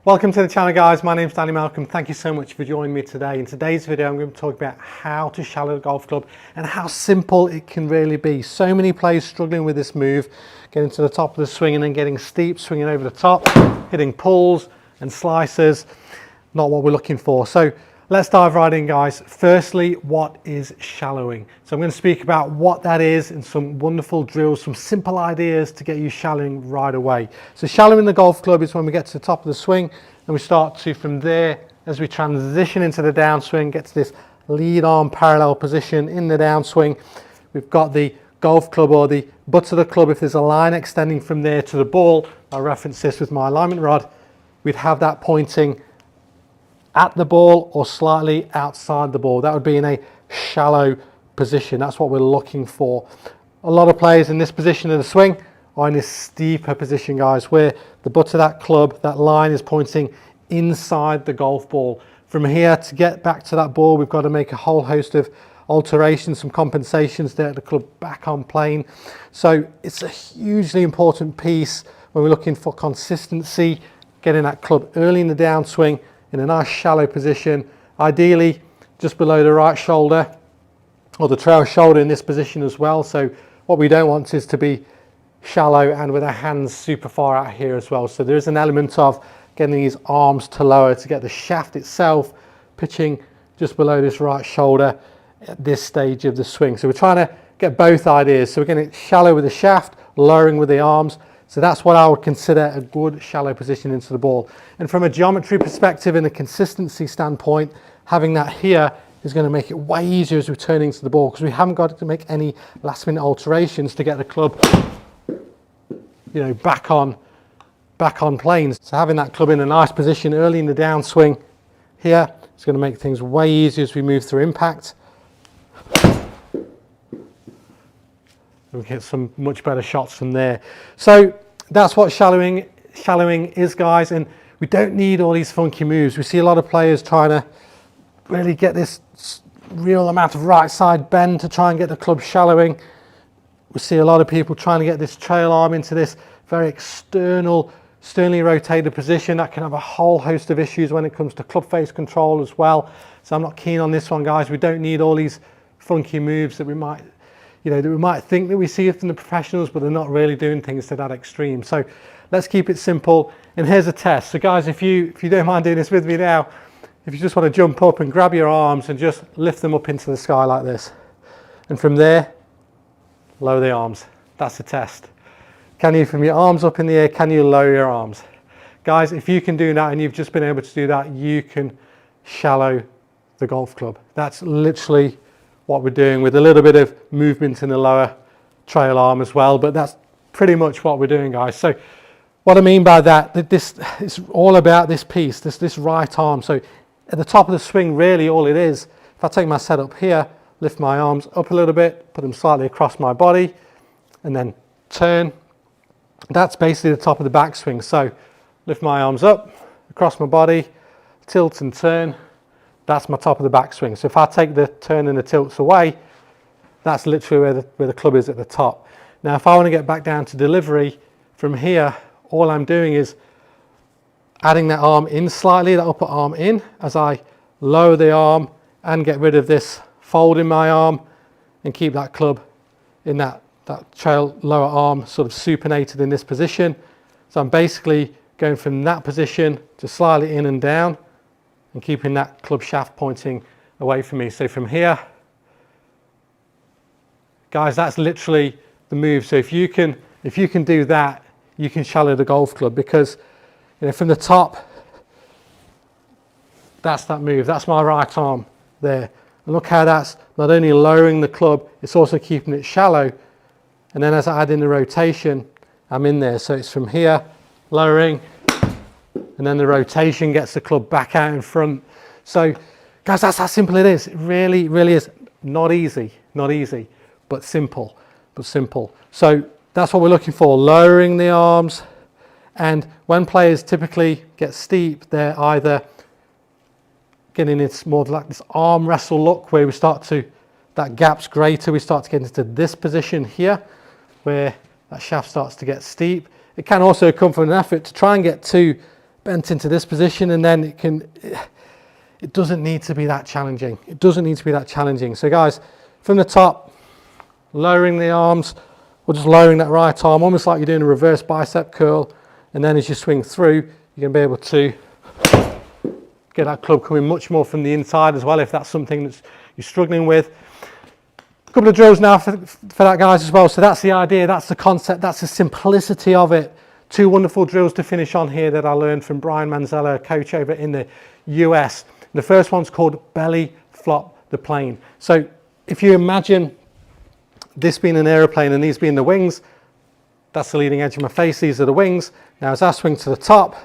Welcome to the channel, guys. My name's Danny Malcolm. Thank you so much for joining me today. In today's video, I'm going to talk about how to shallow the golf club and how simple it can really be. So many players struggling with this move, getting to the top of the swing and then getting steep, swinging over the top, hitting pulls and slices. Not what we're looking for. So let's dive right in, guys. Firstly, what is shallowing? So I'm going to speak about what that is and some wonderful drills, some simple ideas to get you shallowing right away. So shallowing the golf club is when we get to the top of the swing and we start to, from there, as we transition into the downswing, get to this lead arm parallel position in the downswing. We've got the golf club or the butt of the club. If there's a line extending from there to the ball, I reference this with my alignment rod, we'd have that pointing at the ball or slightly outside the ball. That would be in a shallow position. That's what we're looking for. A lot of players in this position of the swing are in this steeper position, guys, where the butt of that club, that line is pointing inside the golf ball. From here, to get back to that ball, we've got to make a whole host of alterations, some compensations to get the club back on plane. So it's a hugely important piece when we're looking for consistency, getting that club early in the downswing, in a nice shallow position, ideally just below the right shoulder or the trail shoulder in this position as well. So what we don't want is to be shallow and with our hands super far out here as well. So there is an element of getting these arms to lower to get the shaft itself pitching just below this right shoulder at this stage of the swing. So we're trying to get both ideas. So we're getting it shallow with the shaft, lowering with the arms. So that's what I would consider a good shallow position into the ball. And from a geometry perspective and a consistency standpoint, having that here is going to make it way easier as we're turning to the ball because we haven't got to make any last minute alterations to get the club, back on planes. So having that club in a nice position early in the downswing here is going to make things way easier as we move through impact. We'll get some much better shots from there. So that's what shallowing is, guys, and we don't need all these funky moves. We see a lot of players trying to really get this real amount of right side bend to try and get the club shallowing. We see a lot of people trying to get this trail arm into this very externally rotated position. That can have a whole host of issues when it comes to club face control as well. So I'm not keen on this one, guys. We don't need all these funky moves that we might think that we see it from the professionals, but they're not really doing things to that extreme. So let's keep it simple. And here's a test. So guys, if you don't mind doing this with me now, if you just want to jump up and grab your arms and just lift them up into the sky like this. And from there, lower the arms. That's the test. Can you, from your arms up in the air, can you lower your arms? Guys, if you can do that and you've just been able to do that, you can shallow the golf club. That's literally what we're doing with a little bit of movement in the lower trail arm as well, but that's pretty much what we're doing, guys. So what I mean by that this is all about this piece, this right arm. So at the top of the swing, really all it is, if I take my setup here, lift my arms up a little bit, put them slightly across my body, and then turn, that's basically the top of the backswing. So lift my arms up, across my body, tilt and turn, that's my top of the backswing. So if I take the turn and the tilts away, that's literally where the club is at the top. Now if I want to get back down to delivery, from here, all I'm doing is adding that arm in slightly, that upper arm in, as I lower the arm and get rid of this fold in my arm and keep that club in that trail lower arm sort of supinated in this position. So I'm basically going from that position to slightly in and down and keeping that club shaft pointing away from me. So from here, guys, that's literally the move. So if you can do that, you can shallow the golf club because from the top, that's that move. That's my right arm there. And look how that's not only lowering the club, it's also keeping it shallow. And then as I add in the rotation, I'm in there. So it's from here, lowering, and then the rotation gets the club back out in front. So guys, that's how simple it is. It really, really is. Not easy, but simple. So that's what we're looking for, lowering the arms. And when players typically get steep, they're either getting it's more like this arm wrestle look where we start to, that gap's greater, we start to get into this position here where that shaft starts to get steep. It can also come from an effort to try and get to bent into this position, and then it doesn't need to be that challenging. It doesn't need to be that challenging. So guys, from the top, lowering the arms, or just lowering that right arm, almost like you're doing a reverse bicep curl, and then as you swing through, you're going to be able to get that club coming much more from the inside as well, if that's something that you're struggling with. A couple of drills now for that, guys, as well. So that's the idea, that's the concept, that's the simplicity of it. Two wonderful drills to finish on here that I learned from Brian Manzella, a coach over in the US. The first one's called belly flop the plane. So if you imagine this being an aeroplane and these being the wings, that's the leading edge of my face, these are the wings. Now as I swing to the top,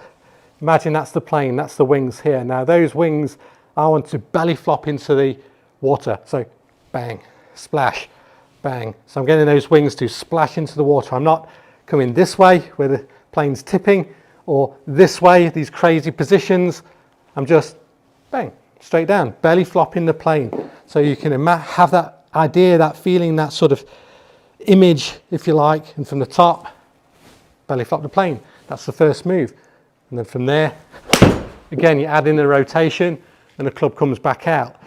imagine that's the plane, that's the wings here. Now those wings, I want to belly flop into the water. So bang, splash, bang. So I'm getting those wings to splash into the water. I'm not coming this way where the plane's tipping, or this way, these crazy positions. I'm just bang, straight down, belly flopping the plane. So you can have that idea, that feeling, that sort of image, if you like, and from the top, belly flop the plane. That's the first move. And then from there, again, you add in the rotation and the club comes back out.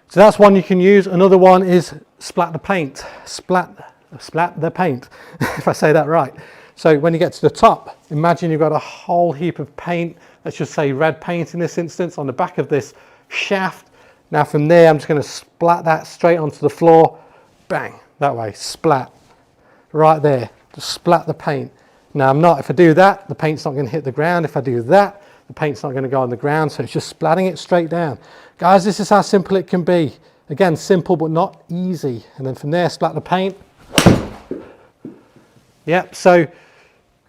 So that's one you can use. Another one is splat the paint. Splat the paint, if I say that right. So when you get to the top, imagine you've got a whole heap of paint, let's just say red paint in this instance, on the back of this shaft. Now from there, I'm just going to splat that straight onto the floor. Bang, that way, splat. Right there, just splat the paint. Now if I do that, the paint's not going to hit the ground. If I do that, the paint's not going to go on the ground. So it's just splatting it straight down. Guys, this is how simple it can be. Again, simple but not easy. And then from there, splat the paint. Yep, so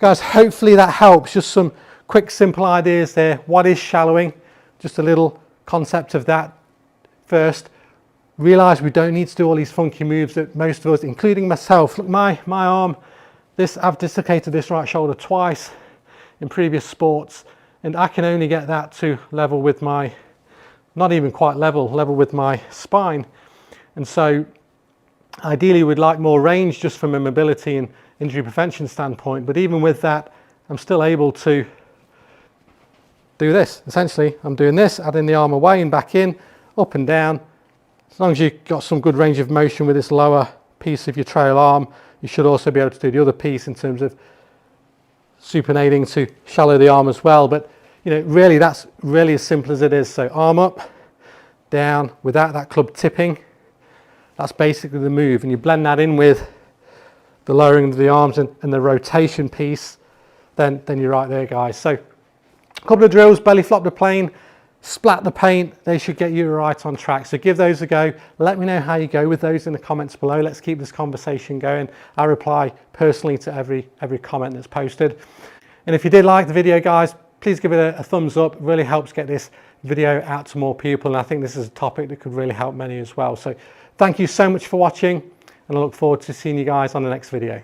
guys, hopefully that helps. Just some quick, simple ideas there. What is shallowing? Just a little concept of that first. Realize we don't need to do all these funky moves that most of us, including myself. Look, my arm, I've dislocated this right shoulder twice in previous sports, and I can only get that to level with my, not even quite level with my spine. And so ideally we'd like more range just from a mobility and injury prevention standpoint, but even with that, I'm still able to do this. Essentially, I'm doing this, adding the arm away and back in, up and down. As long as you've got some good range of motion with this lower piece of your trail arm, you should also be able to do the other piece in terms of supinating to shallow the arm as well. But you know, really, that's really as simple as it is. So arm up, down, without that club tipping. That's basically the move, and you blend that in with the lowering of the arms and the rotation piece, then you're right there, guys. So a couple of drills, belly flop the plane, splat the paint, they should get you right on track. So give those a go. Let me know how you go with those in the comments below. Let's keep this conversation going. I reply personally to every comment that's posted. And if you did like the video, guys, please give it a thumbs up. It really helps get this video out to more people, and I think this is a topic that could really help many as well. So thank you so much for watching, and I look forward to seeing you guys on the next video.